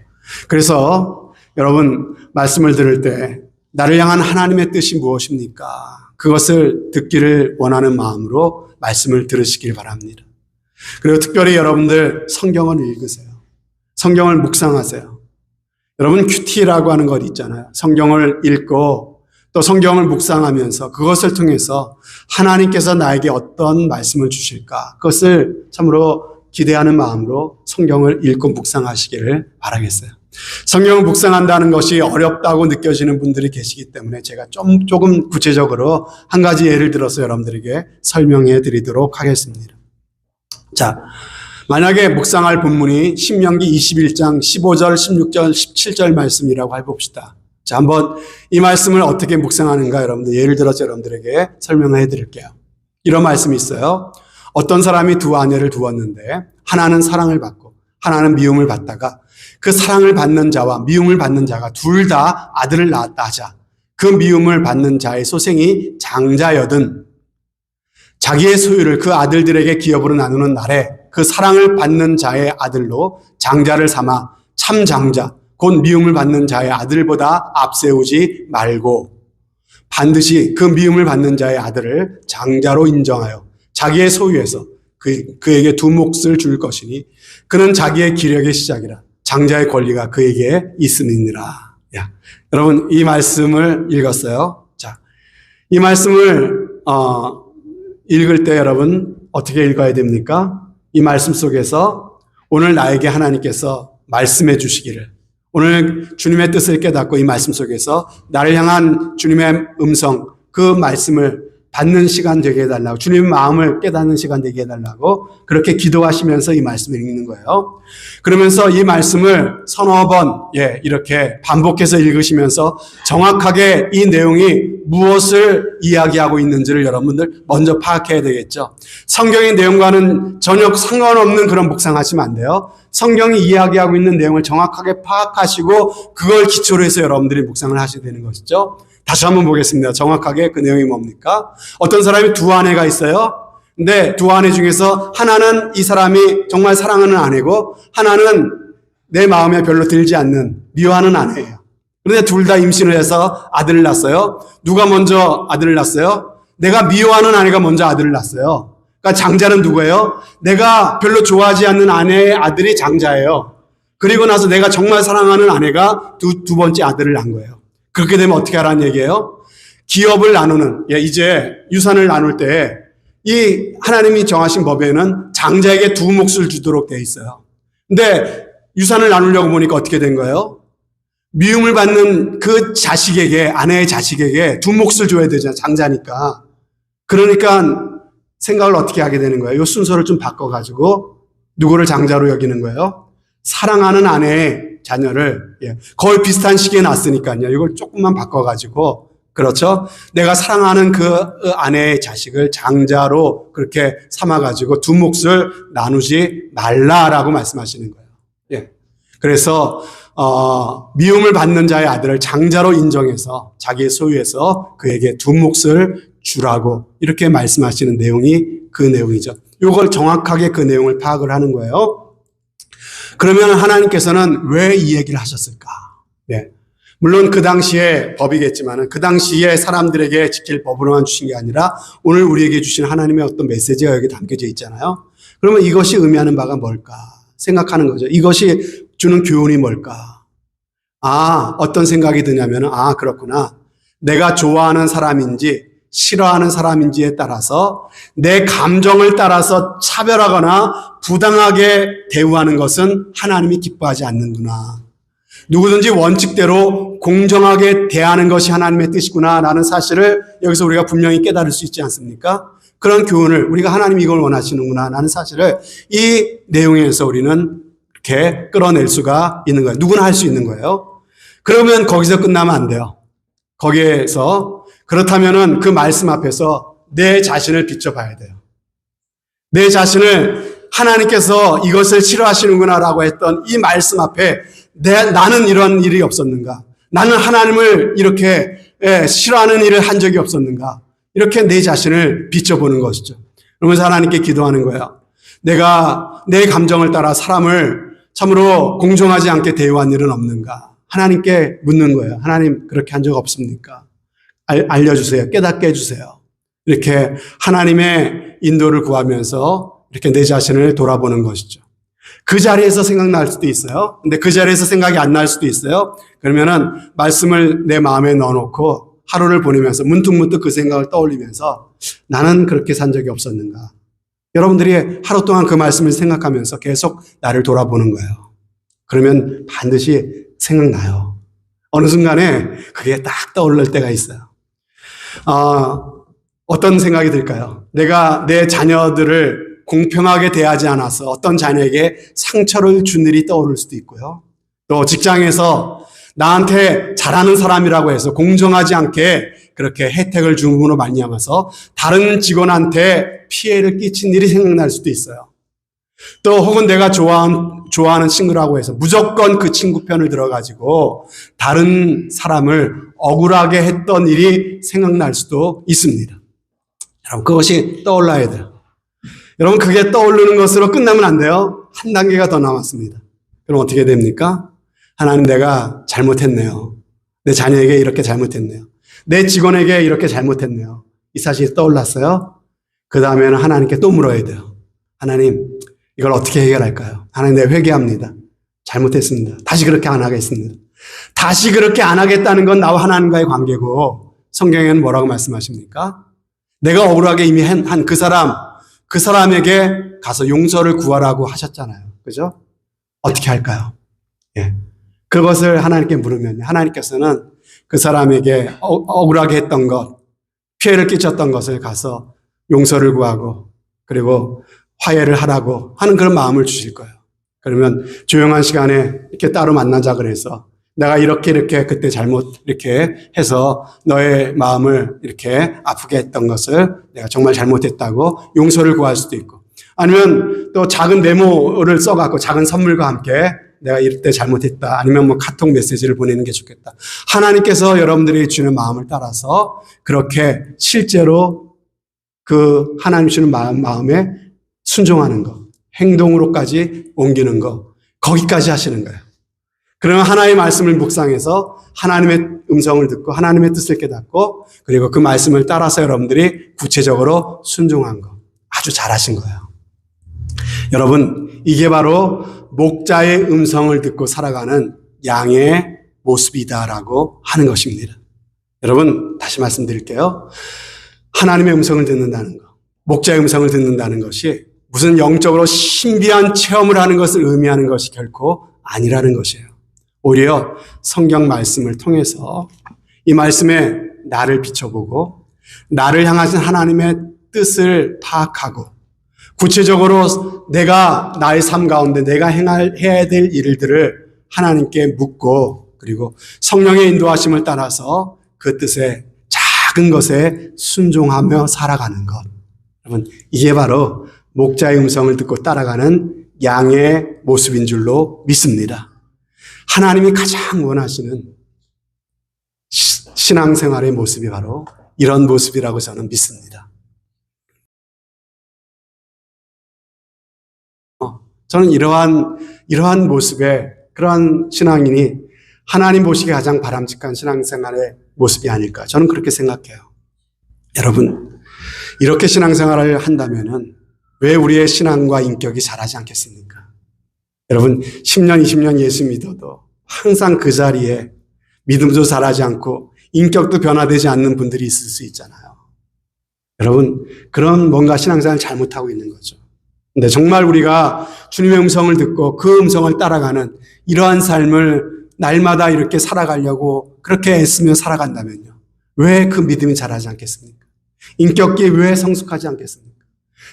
그래서 여러분 말씀을 들을 때 나를 향한 하나님의 뜻이 무엇입니까? 그것을 듣기를 원하는 마음으로 말씀을 들으시길 바랍니다. 그리고 특별히 여러분들 성경을 읽으세요. 성경을 묵상하세요. 여러분 큐티라고 하는 것 있잖아요. 성경을 읽고 또 성경을 묵상하면서 그것을 통해서 하나님께서 나에게 어떤 말씀을 주실까, 그것을 참으로 기대하는 마음으로 성경을 읽고 묵상하시기를 바라겠어요. 성경을 묵상한다는 것이 어렵다고 느껴지는 분들이 계시기 때문에 제가 조금 구체적으로 한 가지 예를 들어서 여러분들에게 설명해 드리도록 하겠습니다. 자, 만약에 묵상할 본문이 신명기 21장 15절, 16절, 17절 말씀이라고 해봅시다. 자, 한번 이 말씀을 어떻게 묵상하는가 여러분들 예를 들어서 여러분들에게 설명해 드릴게요. 이런 말씀이 있어요. 어떤 사람이 두 아내를 두었는데 하나는 사랑을 받고 하나는 미움을 받다가 그 사랑을 받는 자와 미움을 받는 자가 둘 다 아들을 낳았다 하자. 그 미움을 받는 자의 소생이 장자여든 자기의 소유를 그 아들들에게 기업으로 나누는 날에 그 사랑을 받는 자의 아들로 장자를 삼아 참 장자, 곧 미움을 받는 자의 아들보다 앞세우지 말고 반드시 그 미움을 받는 자의 아들을 장자로 인정하여 자기의 소유에서 그에게 두 몫을 줄 것이니 그는 자기의 기력의 시작이라. 장자의 권리가 그에게 있음이니라. 여러분 이 말씀을 읽었어요. 자, 이 말씀을 읽을 때 여러분 어떻게 읽어야 됩니까? 이 말씀 속에서 오늘 나에게 하나님께서 말씀해 주시기를, 오늘 주님의 뜻을 깨닫고 이 말씀 속에서 나를 향한 주님의 음성, 그 말씀을 받는 시간 되게 해달라고, 주님의 마음을 깨닫는 시간 되게 해달라고 그렇게 기도하시면서 이 말씀을 읽는 거예요. 그러면서 이 말씀을 서너 번 이렇게 반복해서 읽으시면서 정확하게 이 내용이 무엇을 이야기하고 있는지를 여러분들 먼저 파악해야 되겠죠. 성경의 내용과는 전혀 상관없는 그런 묵상하시면 안 돼요. 성경이 이야기하고 있는 내용을 정확하게 파악하시고 그걸 기초로 해서 여러분들이 묵상을 하셔야 되는 것이죠. 다시 한번 보겠습니다. 정확하게 그 내용이 뭡니까? 어떤 사람이 두 아내가 있어요. 근데 두 아내 중에서 하나는 이 사람이 정말 사랑하는 아내고 하나는 내 마음에 별로 들지 않는 미워하는 아내예요. 그런데 둘 다 임신을 해서 아들을 낳았어요. 누가 먼저 아들을 낳았어요? 내가 미워하는 아내가 먼저 아들을 낳았어요. 그러니까 장자는 누구예요? 내가 별로 좋아하지 않는 아내의 아들이 장자예요. 그리고 나서 내가 정말 사랑하는 아내가 두 번째 아들을 낳은 거예요. 그렇게 되면 어떻게 하라는 얘기예요? 기업을 나누는, 이제 유산을 나눌 때 이 하나님이 정하신 법에는 장자에게 두 몫을 주도록 되어 있어요. 근데 유산을 나누려고 보니까 어떻게 된 거예요? 미움을 받는 그 자식에게, 아내의 자식에게 두 몫을 줘야 되잖아요. 장자니까. 그러니까 생각을 어떻게 하게 되는 거예요? 이 순서를 좀 바꿔가지고 누구를 장자로 여기는 거예요? 사랑하는 아내의 자녀를, 거의 비슷한 시기에 낳았으니까요. 이걸 조금만 바꿔가지고, 그렇죠? 내가 사랑하는 그 아내의 자식을 장자로 그렇게 삼아가지고 두 몫을 나누지 말라라고 말씀하시는 거예요. 그래서 미움을 받는 자의 아들을 장자로 인정해서 자기의 소유에서 그에게 두 몫을 주라고 이렇게 말씀하시는 내용이 그 내용이죠. 이걸 정확하게 그 내용을 파악을 하는 거예요. 그러면 하나님께서는 왜 이 얘기를 하셨을까? 물론 그 당시의 법이겠지만 그 당시에 사람들에게 지킬 법으로만 주신 게 아니라 오늘 우리에게 주신 하나님의 어떤 메시지가 여기 담겨져 있잖아요. 그러면 이것이 의미하는 바가 뭘까? 생각하는 거죠. 이것이 주는 교훈이 뭘까? 어떤 생각이 드냐면, 그렇구나. 내가 좋아하는 사람인지 싫어하는 사람인지에 따라서 내 감정을 따라서 차별하거나 부당하게 대우하는 것은 하나님이 기뻐하지 않는구나. 누구든지 원칙대로 공정하게 대하는 것이 하나님의 뜻이구나라는 사실을 여기서 우리가 분명히 깨달을 수 있지 않습니까? 그런 교훈을 우리가 하나님이 이걸 원하시는구나라는 사실을 이 내용에서 우리는 이렇게 끌어낼 수가 있는 거예요. 누구나 할 수 있는 거예요. 그러면 거기서 끝나면 안 돼요. 거기에서 그렇다면은 그 말씀 앞에서 내 자신을 비춰봐야 돼요. 내 자신을 하나님께서 이것을 싫어하시는구나라고 했던 이 말씀 앞에 나는 이런 일이 없었는가? 나는 하나님을 이렇게 싫어하는 일을 한 적이 없었는가? 이렇게 내 자신을 비춰보는 것이죠. 그러면서 하나님께 기도하는 거예요. 내가 내 감정을 따라 사람을 참으로 공정하지 않게 대우한 일은 없는가? 하나님께 묻는 거예요. 하나님 그렇게 한 적 없습니까? 알려주세요. 깨닫게 해주세요. 이렇게 하나님의 인도를 구하면서 이렇게 내 자신을 돌아보는 것이죠. 그 자리에서 생각날 수도 있어요. 근데 그 자리에서 생각이 안 날 수도 있어요. 그러면은 말씀을 내 마음에 넣어놓고 하루를 보내면서 문득문득 그 생각을 떠올리면서 나는 그렇게 산 적이 없었는가. 여러분들이 하루 동안 그 말씀을 생각하면서 계속 나를 돌아보는 거예요. 그러면 반드시 생각나요. 어느 순간에 그게 딱 떠오를 때가 있어요. 어떤 생각이 들까요? 내가 내 자녀들을 공평하게 대하지 않아서 어떤 자녀에게 상처를 준 일이 떠오를 수도 있고요. 또 직장에서 나한테 잘하는 사람이라고 해서 공정하지 않게 그렇게 혜택을 줌으로 말미암아서 다른 직원한테 피해를 끼친 일이 생각날 수도 있어요. 또 혹은 내가 좋아하는 친구라고 해서 무조건 그 친구 편을 들어가지고 다른 사람을 억울하게 했던 일이 생각날 수도 있습니다. 여러분 그것이 떠올라야 돼요. 여러분 그게 떠오르는 것으로 끝나면 안 돼요. 한 단계가 더 남았습니다. 그럼 어떻게 됩니까? 하나님 내가 잘못했네요. 내 자녀에게 이렇게 잘못했네요. 내 직원에게 이렇게 잘못했네요. 이 사실이 떠올랐어요. 그 다음에는 하나님께 또 물어야 돼요. 하나님 이걸 어떻게 해결할까요? 하나님 내가 회개합니다. 잘못했습니다. 다시 그렇게 안 하겠습니다. 다시 그렇게 안 하겠다는 건 나와 하나님과의 관계고 성경에는 뭐라고 말씀하십니까? 내가 억울하게 이미 한 그 사람에게 가서 용서를 구하라고 하셨잖아요. 그죠? 어떻게 할까요? 그것을 하나님께 물으면 하나님께서는 그 사람에게 억울하게 했던 것, 피해를 끼쳤던 것을 가서 용서를 구하고 그리고 화해를 하라고 하는 그런 마음을 주실 거예요. 그러면 조용한 시간에 이렇게 따로 만나자 그래서 내가 이렇게 그때 잘못 이렇게 해서 너의 마음을 이렇게 아프게 했던 것을 내가 정말 잘못했다고 용서를 구할 수도 있고 아니면 또 작은 메모를 써갖고 작은 선물과 함께 내가 이때 잘못했다 아니면 뭐 카톡 메시지를 보내는 게 좋겠다. 하나님께서 여러분들이 주는 마음을 따라서 그렇게 실제로 그 하나님 주는 마음에 순종하는 거, 행동으로까지 옮기는 거, 거기까지 하시는 거예요. 그러면 하나님의 말씀을 묵상해서 하나님의 음성을 듣고 하나님의 뜻을 깨닫고 그리고 그 말씀을 따라서 여러분들이 구체적으로 순종한 거 아주 잘하신 거예요. 여러분, 이게 바로 목자의 음성을 듣고 살아가는 양의 모습이다라고 하는 것입니다. 여러분, 다시 말씀드릴게요. 하나님의 음성을 듣는다는 것, 목자의 음성을 듣는다는 것이 무슨 영적으로 신비한 체험을 하는 것을 의미하는 것이 결코 아니라는 것이에요. 오히려 성경 말씀을 통해서 이 말씀에 나를 비춰보고 나를 향하신 하나님의 뜻을 파악하고 구체적으로 내가 나의 삶 가운데 내가 해야 될 일들을 하나님께 묻고 그리고 성령의 인도하심을 따라서 그 뜻에 작은 것에 순종하며 살아가는 것. 여러분, 이게 바로 목자의 음성을 듣고 따라가는 양의 모습인 줄로 믿습니다. 하나님이 가장 원하시는 신앙생활의 모습이 바로 이런 모습이라고 저는 믿습니다. 저는 이러한 모습의 그러한 신앙인이 하나님 보시기에 가장 바람직한 신앙생활의 모습이 아닐까. 저는 그렇게 생각해요. 여러분, 이렇게 신앙생활을 한다면은 왜 우리의 신앙과 인격이 자라지 않겠습니까? 여러분, 10년, 20년 예수 믿어도 항상 그 자리에 믿음도 자라지 않고 인격도 변화되지 않는 분들이 있을 수 있잖아요. 여러분, 그런 뭔가 신앙생활을 잘못하고 있는 거죠. 근데 정말 우리가 주님의 음성을 듣고 그 음성을 따라가는 이러한 삶을 날마다 이렇게 살아가려고 그렇게 애쓰며 살아간다면요. 왜 그 믿음이 자라지 않겠습니까? 인격이 왜 성숙하지 않겠습니까?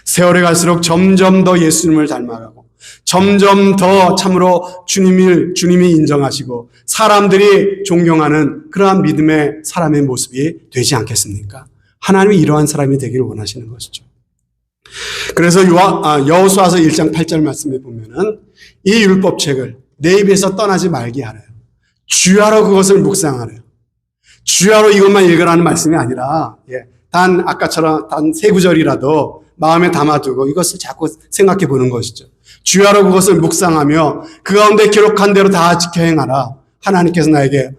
세월이 갈수록 점점 더 예수님을 닮아가고 점점 더 참으로 주님이 인정하시고 사람들이 존경하는 그러한 믿음의 사람의 모습이 되지 않겠습니까? 하나님이 이러한 사람이 되기를 원하시는 것이죠. 그래서 여호수아서 1장 8절 말씀에 보면은 이 율법책을 내 입에서 떠나지 말게 하래요. 주야로 그것을 묵상하래요. 주야로 이것만 읽으라는 말씀이 아니라 단 아까처럼 단 세 구절이라도 마음에 담아두고 이것을 자꾸 생각해 보는 것이죠. 주야로 그것을 묵상하며 그 가운데 기록한 대로 다 지켜 행하라. 하나님께서 나에게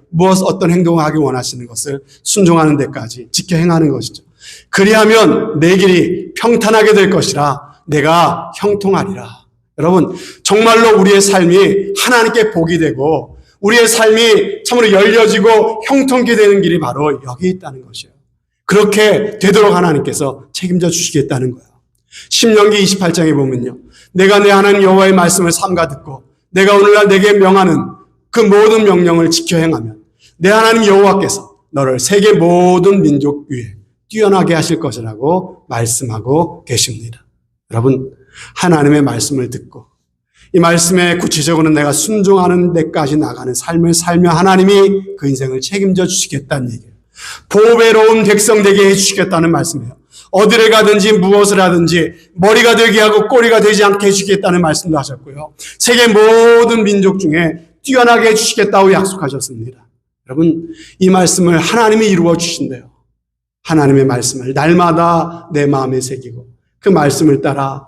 어떤 행동을 하기 원하시는 것을 순종하는 데까지 지켜 행하는 것이죠. 그리하면 내 길이 평탄하게 될 것이라 내가 형통하리라. 여러분, 정말로 우리의 삶이 하나님께 복이 되고 우리의 삶이 참으로 열려지고 형통케 되는 길이 바로 여기 있다는 것이에요. 그렇게 되도록 하나님께서 책임져 주시겠다는 거예요. 신명기 28장에 보면요. 내가 내 하나님 여호와의 말씀을 삼가 듣고 내가 오늘날 내게 명하는 그 모든 명령을 지켜 행하면 내 하나님 여호와께서 너를 세계 모든 민족 위에 뛰어나게 하실 것이라고 말씀하고 계십니다. 여러분, 하나님의 말씀을 듣고 이 말씀에 구체적으로는 내가 순종하는 데까지 나가는 삶을 살며 하나님이 그 인생을 책임져 주시겠다는 얘기예요. 보배로운 백성 되게 해주시겠다는 말씀이에요. 어디를 가든지 무엇을 하든지 머리가 되게 하고 꼬리가 되지 않게 해주시겠다는 말씀도 하셨고요. 세계 모든 민족 중에 뛰어나게 해주시겠다고 약속하셨습니다. 여러분, 이 말씀을 하나님이 이루어 주신대요. 하나님의 말씀을 날마다 내 마음에 새기고 그 말씀을 따라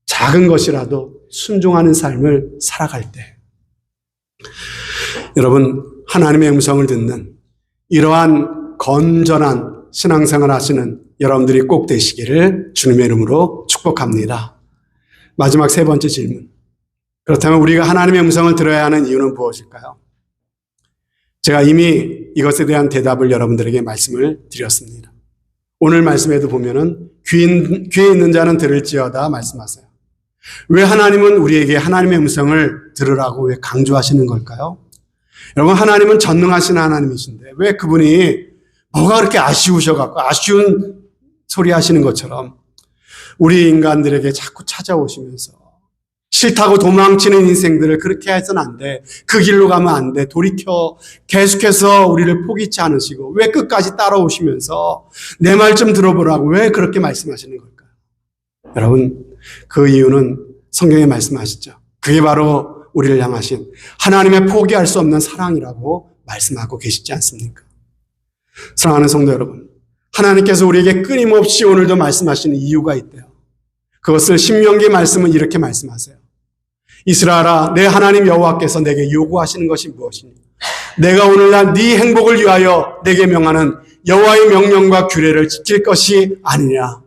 작은 것이라도 순종하는 삶을 살아갈 때 여러분, 하나님의 음성을 듣는 이러한 건전한 신앙생활 하시는 여러분들이 꼭 되시기를 주님의 이름으로 축복합니다. 마지막 세 번째 질문. 그렇다면 우리가 하나님의 음성을 들어야 하는 이유는 무엇일까요? 제가 이미 이것에 대한 대답을 여러분들에게 말씀을 드렸습니다. 오늘 말씀에도 보면은 귀에 있는 자는 들을지어다 말씀하세요. 왜 하나님은 우리에게 하나님의 음성을 들으라고 왜 강조하시는 걸까요? 여러분, 하나님은 전능하신 하나님이신데 왜 그분이 뭐가 그렇게 아쉬우셔갖고 아쉬운 소리 하시는 것처럼 우리 인간들에게 자꾸 찾아오시면서 싫다고 도망치는 인생들을 그렇게 해서는 안 돼. 그 길로 가면 안 돼. 돌이켜 계속해서 우리를 포기치 않으시고 왜 끝까지 따라오시면서 내 말 좀 들어보라고 왜 그렇게 말씀하시는 걸까요? 여러분, 그 이유는 성경에 말씀하시죠. 그게 바로 우리를 향하신 하나님의 포기할 수 없는 사랑이라고 말씀하고 계시지 않습니까? 사랑하는 성도 여러분, 하나님께서 우리에게 끊임없이 오늘도 말씀하시는 이유가 있대요. 그것을 신명기 말씀은 이렇게 말씀하세요. 이스라엘아, 내 하나님 여호와께서 내게 요구하시는 것이 무엇이냐? 내가 오늘날 네 행복을 위하여 내게 명하는 여호와의 명령과 규례를 지킬 것이 아니냐?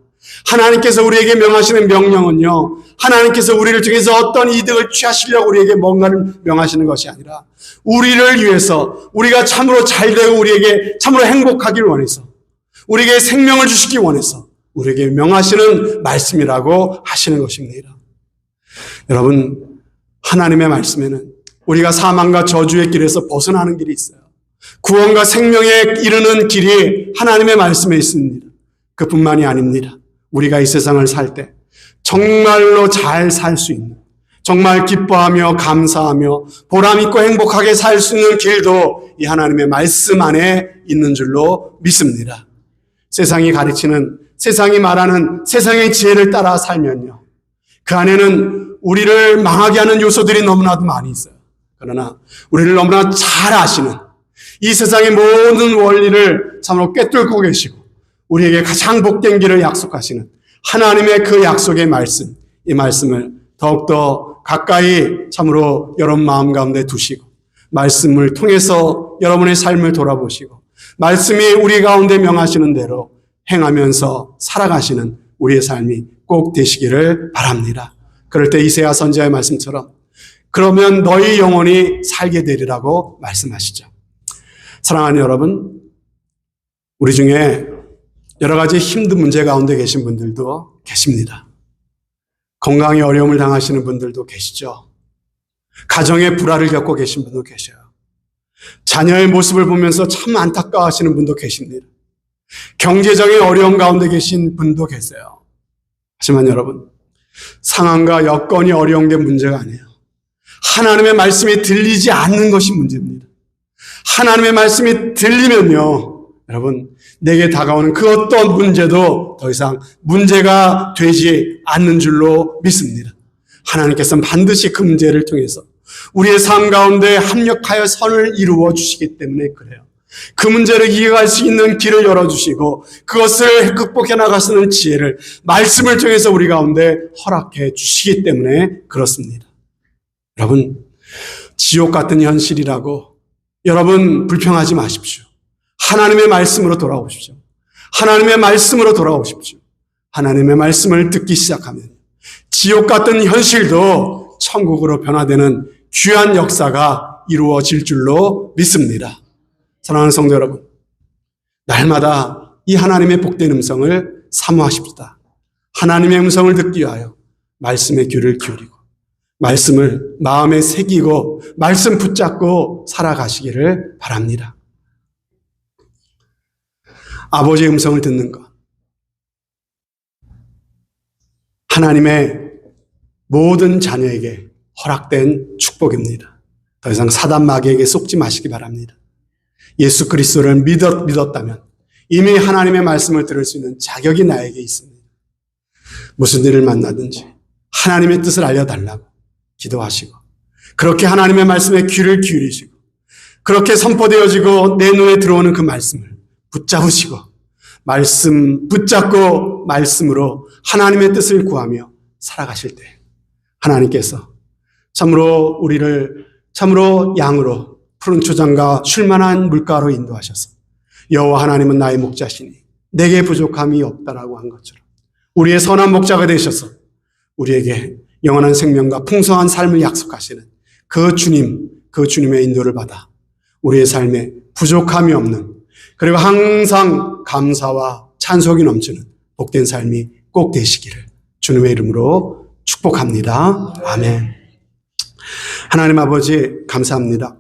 하나님께서 우리에게 명하시는 명령은요, 하나님께서 우리를 통해서 어떤 이득을 취하시려고 우리에게 뭔가를 명하시는 것이 아니라 우리를 위해서, 우리가 참으로 잘되고 우리에게 참으로 행복하길 원해서, 우리에게 생명을 주시기 원해서 우리에게 명하시는 말씀이라고 하시는 것입니다. 여러분, 하나님의 말씀에는 우리가 사망과 저주의 길에서 벗어나는 길이 있어요. 구원과 생명에 이르는 길이 하나님의 말씀에 있습니다. 그뿐만이 아닙니다. 우리가 이 세상을 살 때 정말로 잘 살 수 있는, 정말 기뻐하며 감사하며 보람있고 행복하게 살 수 있는 길도 이 하나님의 말씀 안에 있는 줄로 믿습니다. 세상이 가르치는, 세상이 말하는 세상의 지혜를 따라 살면요, 그 안에는 우리를 망하게 하는 요소들이 너무나도 많이 있어요. 그러나 우리를 너무나 잘 아시는, 이 세상의 모든 원리를 참으로 꿰뚫고 계시고 우리에게 가장 복된 길을 약속하시는 하나님의 그 약속의 말씀, 이 말씀을 더욱더 가까이 참으로 여러분 마음 가운데 두시고 말씀을 통해서 여러분의 삶을 돌아보시고 말씀이 우리 가운데 명하시는 대로 행하면서 살아가시는 우리의 삶이 꼭 되시기를 바랍니다. 그럴 때 이사야 선지자의 말씀처럼 그러면 너희 영혼이 살게 되리라고 말씀하시죠. 사랑하는 여러분, 우리 중에 여러 가지 힘든 문제 가운데 계신 분들도 계십니다. 건강에 어려움을 당하시는 분들도 계시죠. 가정의 불화를 겪고 계신 분도 계셔요. 자녀의 모습을 보면서 참 안타까워하시는 분도 계십니다. 경제적인 어려움 가운데 계신 분도 계세요. 하지만 여러분, 상황과 여건이 어려운 게 문제가 아니에요. 하나님의 말씀이 들리지 않는 것이 문제입니다. 하나님의 말씀이 들리면요, 여러분, 내게 다가오는 그 어떤 문제도 더 이상 문제가 되지 않는 줄로 믿습니다. 하나님께서는 반드시 그 문제를 통해서 우리의 삶 가운데 합력하여 선을 이루어 주시기 때문에 그래요. 그 문제를 이해할 수 있는 길을 열어주시고 그것을 극복해 나갈 수 있는 지혜를 말씀을 통해서 우리 가운데 허락해 주시기 때문에 그렇습니다. 여러분, 지옥 같은 현실이라고 여러분 불평하지 마십시오. 하나님의 말씀으로 돌아오십시오. 하나님의 말씀으로 돌아오십시오. 하나님의 말씀을 듣기 시작하면 지옥 같은 현실도 천국으로 변화되는 귀한 역사가 이루어질 줄로 믿습니다. 사랑하는 성도 여러분, 날마다 이 하나님의 복된 음성을 사모하십시다. 하나님의 음성을 듣기 위하여 말씀의 귀를 기울이고 말씀을 마음에 새기고 말씀 붙잡고 살아가시기를 바랍니다. 아버지의 음성을 듣는 것, 하나님의 모든 자녀에게 허락된 축복입니다. 더 이상 사단 마귀에게 속지 마시기 바랍니다. 예수 그리스도를 믿었다면 이미 하나님의 말씀을 들을 수 있는 자격이 나에게 있습니다. 무슨 일을 만나든지 하나님의 뜻을 알려달라고 기도하시고 그렇게 하나님의 말씀에 귀를 기울이시고 그렇게 선포되어지고 내 눈에 들어오는 그 말씀을 붙잡으시고 말씀 붙잡고 말씀으로 하나님의 뜻을 구하며 살아가실 때 하나님께서 참으로 우리를 참으로 양으로 푸른 초장과 쉴만한 물가로 인도하셔서 여호와 하나님은 나의 목자시니 내게 부족함이 없다라고 한 것처럼 우리의 선한 목자가 되셔서 우리에게 영원한 생명과 풍성한 삶을 약속하시는 그 주님, 그 주님의 인도를 받아 우리의 삶에 부족함이 없는 그리고 항상 감사와 찬송이 넘치는 복된 삶이 꼭 되시기를 주님의 이름으로 축복합니다. 아멘. 하나님 아버지 감사합니다.